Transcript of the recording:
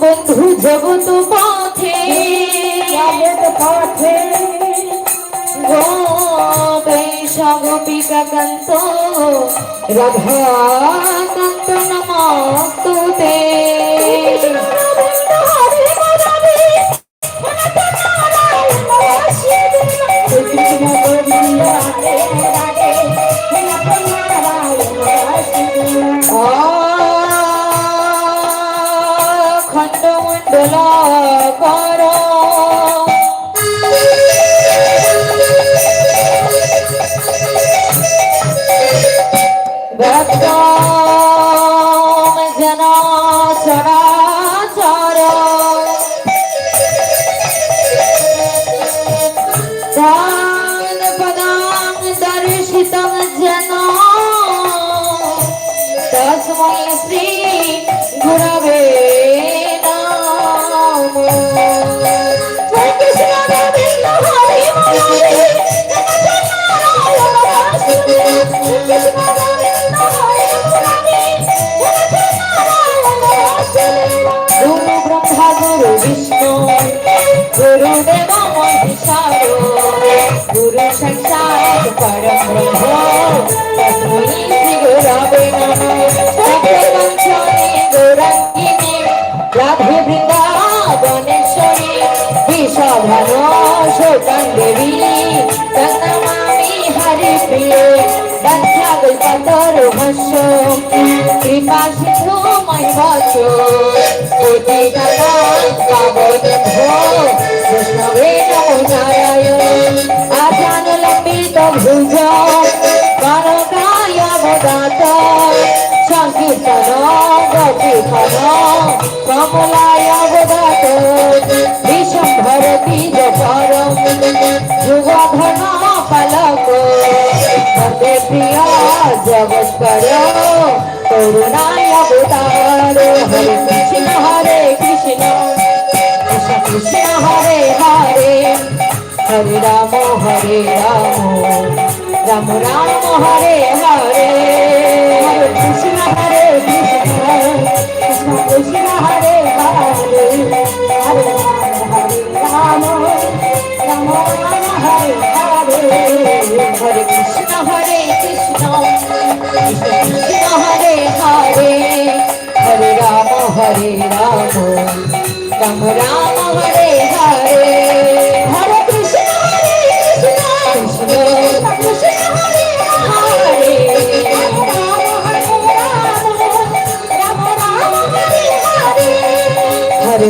বন্ধু জগত পথে গোপেশ গোপিকা কান্ত রাধা কান্ত নমস্তুতে। খণ্ডমণ্ডল কর জন চরাচর দান পদাং দর্শিতং জন তস্मै শ্রী গুরবে गुरुदेव महेश्वरो गुरु साक्षात् परम ब्रह्म तस्मै श्री गुरवे नमः। सत्यवंशने गौरांगिने राधे वृंदावनेश्वरी विषभानु शोकां देवी तन्नमामि हरिप्रिये। दक्षागल्पतरुहस्य कृपा सिन्धु मह्यवचो कोटि पावनेभ्यो वैष्णवे नमो नारायण। आजानुलम्बित भुज करकायावदात संकीर्तन गतिफल कमलायावदात विशंभर बीज परम युगधन फलक वन्दे प्रिय जगत्कर करुणायावतार। हरे कृष्ण हरे कृष्ण कृष्ण हरे हरे हरे राम राम राम हरे हरे। हरे कृष्ण कृष्ण कृष्ण हरे हरे हरे राम राम हरे हरे। हरे कृष्ण कृष्ण कृष्ण हरे हरे हरे राम राम राम हरे हरे। हरे कृष्ण कृष्ण कृष्ण हरे हरे राम राम हरे हरे। हरे